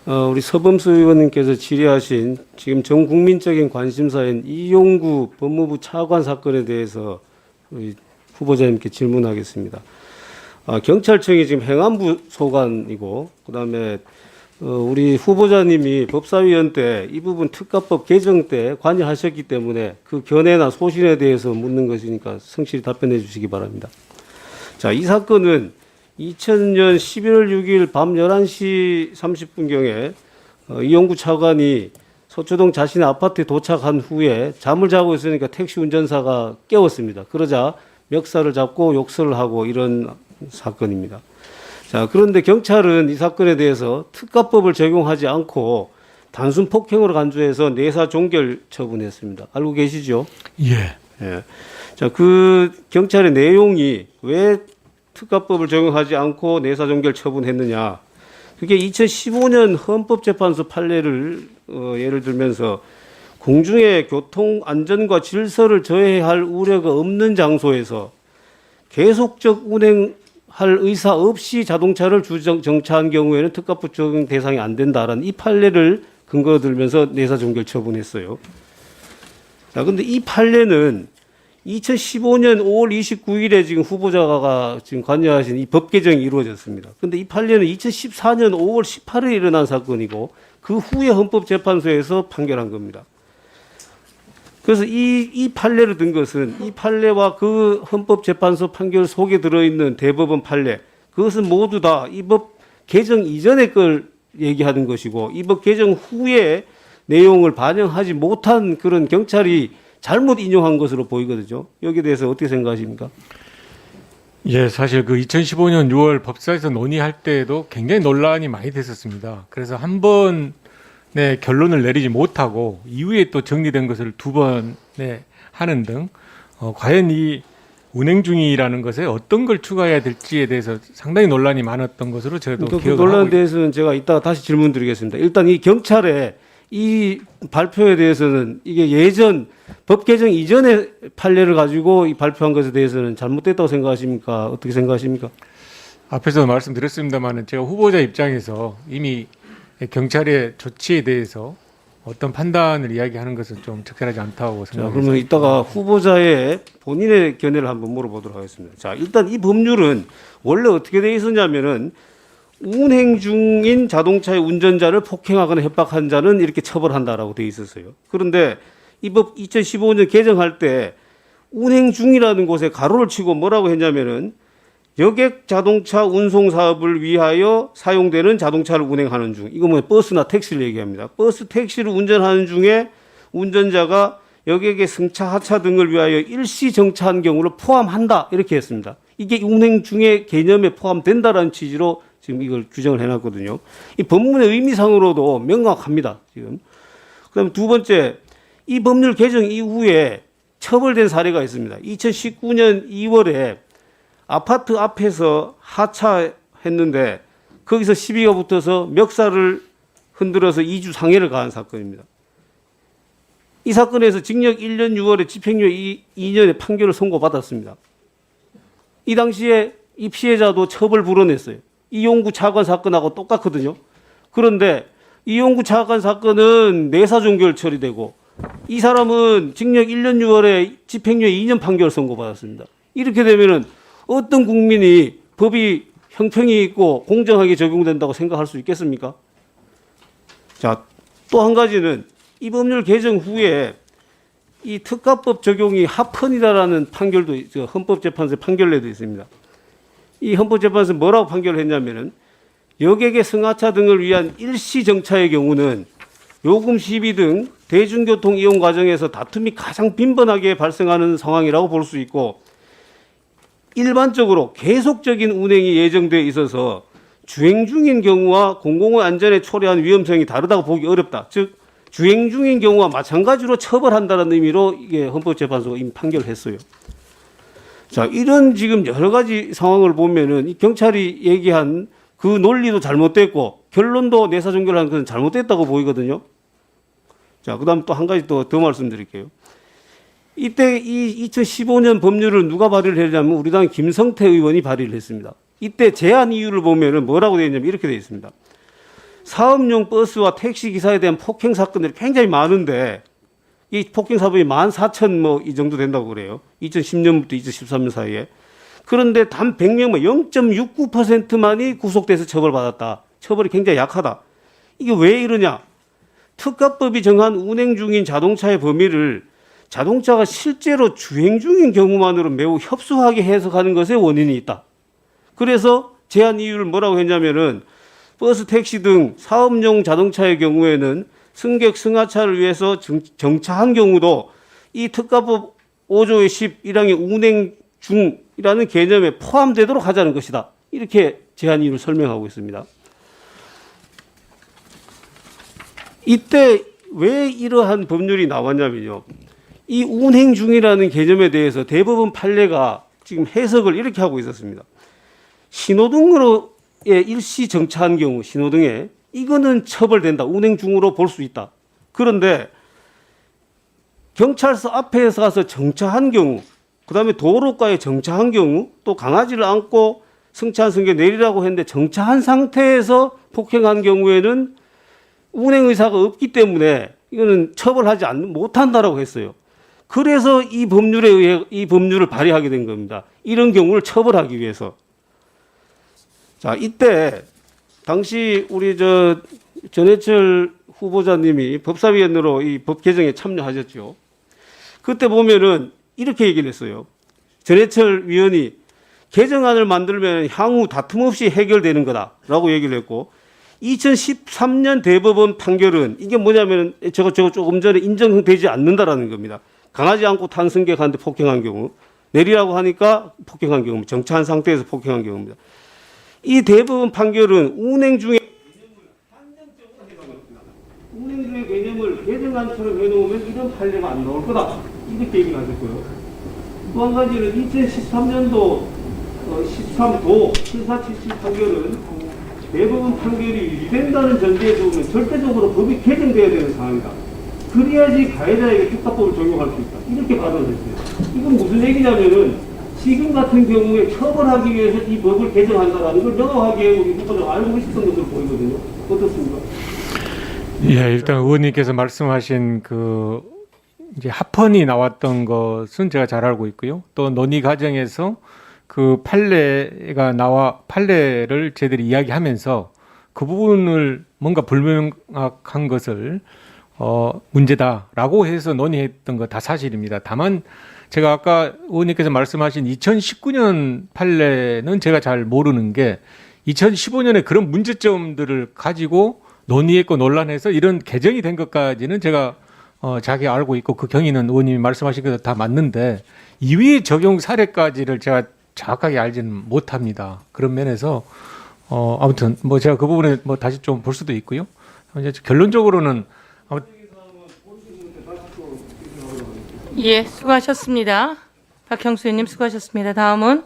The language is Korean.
우리 서범수 의원님께서 질의하신 지금 전 국민적인 관심사인 이용구 법무부 차관 사건에 대해서 우리 후보자님께 질문하겠습니다. 경찰청이 지금 행안부 소관이고, 그다음에 우리 후보자님이 법사위원 때 이 부분 특가법 개정 때 관여하셨기 때문에 그 견해나 소신에 대해서 묻는 것이니까 성실히 답변해 주시기 바랍니다. 자, 이 사건은 2000년 11월 6일 밤 11시 30분경에 이용구 차관이 서초동 자신의 아파트에 도착한 후에 잠을 자고 있으니까 택시 운전사가 깨웠습니다. 그러자 멱살을 잡고 욕설을 하고 이런 사건입니다. 자, 그런데 경찰은 이 사건에 대해서 특가법을 적용하지 않고 단순 폭행으로 간주해서 내사 종결 처분했습니다. 알고 계시죠? 예. 예. 자, 그 경찰의 내용이 왜 특가법을 적용하지 않고 내사 종결 처분했느냐? 그게 2015년 헌법재판소 판례를 예를 들면서 공중의 교통 안전과 질서를 저해할 우려가 없는 장소에서 계속적 운행할 의사 없이 자동차를 정차한 경우에는 특가법 적용 대상이 안 된다라는 이 판례를 근거로 들면서 내사 종결 처분했어요. 자, 근데 이 판례는 2015년 5월 29일에 지금 후보자가 지금 관여하신 이 법 개정이 이루어졌습니다. 근데 이 판례는 2014년 5월 18일에 일어난 사건이고 그 후에 헌법재판소에서 판결한 겁니다. 그래서 이 판례를 든 것은 이 판례와 그 헌법재판소 판결 속에 들어있는 대법원 판례, 그것은 모두 다 이 법 개정 이전의 걸 얘기하는 것이고 이 법 개정 후에 내용을 반영하지 못한 그런 경찰이 잘못 인용한 것으로 보이거든요. 여기에 대해서 어떻게 생각하십니까? 예, 사실 그 2015년 6월 법사에서 논의할 때에도 굉장히 논란이 많이 됐었습니다. 그래서 한 번의 결론을 내리지 못하고 이후에 또 정리된 것을 두 번에 하는 등 과연 이 운행 중이라는 것에 어떤 걸 추가해야 될지에 대해서 상당히 논란이 많았던 것으로 저도 그 기억을 논란에 하고 대해서는 제가 이따가 다시 질문드리겠습니다. 일단 이 경찰의 이 발표에 대해서는 이게 예전 법 개정 이전의 판례를 가지고 이 발표한 것에 대해서는 잘못됐다고 생각하십니까? 어떻게 생각하십니까? 앞에서 말씀드렸습니다만 제가 후보자 입장에서 이미 경찰의 조치에 대해서 어떤 판단을 이야기하는 것은 좀 적절하지 않다고 자, 생각합니다. 그러면 이따가 후보자의 본인의 견해를 한번 물어보도록 하겠습니다. 자, 일단 이 법률은 원래 어떻게 되어 있었냐면은 운행 중인 자동차의 운전자를 폭행하거나 협박한 자는 이렇게 처벌한다라고 되어 있었어요. 그런데 이 법 2015년 개정할 때 운행 중이라는 곳에 가로를 치고 뭐라고 했냐면은 여객 자동차 운송 사업을 위하여 사용되는 자동차를 운행하는 중. 이거 뭐 버스나 택시를 얘기합니다. 버스, 택시를 운전하는 중에 운전자가 여객의 승차, 하차 등을 위하여 일시 정차한 경우를 포함한다. 이렇게 했습니다. 이게 운행 중의 개념에 포함된다라는 취지로 지금 이걸 규정을 해놨거든요. 이 법문의 의미상으로도 명확합니다. 지금. 그다음 두 번째, 이 법률 개정 이후에 처벌된 사례가 있습니다. 2019년 2월에 아파트 앞에서 하차했는데 거기서 시비가 붙어서 멱살을 흔들어서 2주 상해를 가한 사건입니다. 이 사건에서 징역 1년 6월에 집행유예 2년의 판결을 선고받았습니다. 이 당시에 이 피해자도 처벌 불어냈어요. 이용구 차관 사건하고 똑같거든요. 그런데 이용구 차관 사건은 내사 종결 처리되고 이 사람은 징역 1년 6월에 집행유예 2년 판결 선고받았습니다. 이렇게 되면은 어떤 국민이 법이 형평이 있고 공정하게 적용된다고 생각할 수 있겠습니까? 자, 또 한 가지는 이 법률 개정 후에 이 특가법 적용이 합헌이다라는 판결도 헌법재판소의 판결내도 있습니다. 이 헌법재판소에서 뭐라고 판결을 했냐면은 여객의 승하차 등을 위한 일시 정차의 경우는 요금 시비 등 대중교통 이용 과정에서 다툼이 가장 빈번하게 발생하는 상황이라고 볼 수 있고 일반적으로 계속적인 운행이 예정되어 있어서 주행 중인 경우와 공공의 안전에 초래한 위험성이 다르다고 보기 어렵다. 즉 주행 중인 경우와 마찬가지로 처벌한다는 의미로 이게 헌법재판소가 이미 판결을 했어요. 자, 이런 지금 여러 가지 상황을 보면은 이 경찰이 얘기한 그 논리도 잘못됐고 결론도 내사 종결한 것은 잘못됐다고 보이거든요. 자, 그다음 또 한 가지 더 말씀드릴게요. 이때 이 2015년 법률을 누가 발의를 했냐면 우리 당 김성태 의원이 발의를 했습니다. 이때 제안 이유를 보면은 뭐라고 되어 있냐면 이렇게 되어 있습니다. 사업용 버스와 택시 기사에 대한 폭행 사건들이 굉장히 많은데 이 폭행 사범이 14,000 뭐 이 정도 된다고 그래요. 2010년부터 2013년 사이에. 그런데 단 100명만 0.69%만이 구속돼서 처벌받았다. 처벌이 굉장히 약하다. 이게 왜 이러냐? 특가법이 정한 운행 중인 자동차의 범위를 자동차가 실제로 주행 중인 경우만으로 매우 협소하게 해석하는 것에 원인이 있다. 그래서 제한 이유를 뭐라고 했냐면은 버스, 택시 등 사업용 자동차의 경우에는 승객 승하차를 위해서 정차한 경우도 이 특가법 5조의 11항의 운행 중이라는 개념에 포함되도록 하자는 것이다. 이렇게 제한 이유를 설명하고 있습니다. 이때 왜 이러한 법률이 나왔냐면요. 이 운행 중이라는 개념에 대해서 대법원 판례가 지금 해석을 이렇게 하고 있었습니다. 신호등으로의 일시 정차한 경우, 신호등에 이거는 처벌된다. 운행 중으로 볼 수 있다. 그런데 경찰서 앞에서 가서 정차한 경우, 그 다음에 도로가에 정차한 경우, 또 강아지를 안고 승차한 승객 내리라고 했는데 정차한 상태에서 폭행한 경우에는 운행 의사가 없기 때문에 이거는 처벌하지 못한다라고 했어요. 그래서 이 법률에 의해 이 법률을 발의하게 된 겁니다. 이런 경우를 처벌하기 위해서. 자, 이때 당시 우리 전해철 후보자님이 법사위원으로 이 법 개정에 참여하셨죠. 그때 보면은 이렇게 얘기를 했어요. 전해철 위원이 개정안을 만들면 향후 다툼 없이 해결되는 거다라고 얘기를 했고 2013년 대법원 판결은 이게 뭐냐면 저거 조금 전에 인정되지 않는다라는 겁니다. 강아지 안고 탄 승객한테 폭행한 경우, 내리라고 하니까 폭행한 경우, 정차한 상태에서 폭행한 경우입니다. 이 대법원 판결은 운행 중에 운행 중의 개념을 개정안처럼 해놓으면 이런 판례가 안 나올 거다. 이렇게 얘기를 하셨고요. 또 한 가지는 2013년도 13도 7477 판결은 대법원 판결이 유지된다는 전제에 두면 절대적으로 법이 개정돼야 되는 상황이다. 그래야지 가해자에게 특가법을 적용할 수 있다. 이렇게 받아들였어요. 이건 무슨 얘기냐면은 지금 같은 경우에 처벌하기 위해서 이 법을 개정한다라는 걸 명확하게 우리 후보자가 알고 있었던 것으로 보이거든요. 어떻습니까? 예, 일단 의원님께서 말씀하신 그 이제 합헌이 나왔던 것은 제가 잘 알고 있고요. 또 논의 과정에서 그 판례를 저희들이 이야기하면서 그 부분을 뭔가 불명확한 것을 문제다라고 해서 논의했던 거 다 사실입니다. 다만 제가 아까 의원님께서 말씀하신 2019년 판례는 제가 잘 모르는 게 2015년에 그런 문제점들을 가지고 논의했고 논란해서 이런 개정이 된 것까지는 제가 자기 알고 있고 그 경위는 의원님이 말씀하신 것 다 맞는데 이후의 적용 사례까지를 제가 정확하게 알지는 못합니다. 그런 면에서 아무튼 뭐 제가 그 부분에 뭐 다시 좀 볼 수도 있고요. 이제 결론적으로는 예, 수고하셨습니다. 박형수 의원님 수고하셨습니다. 다음은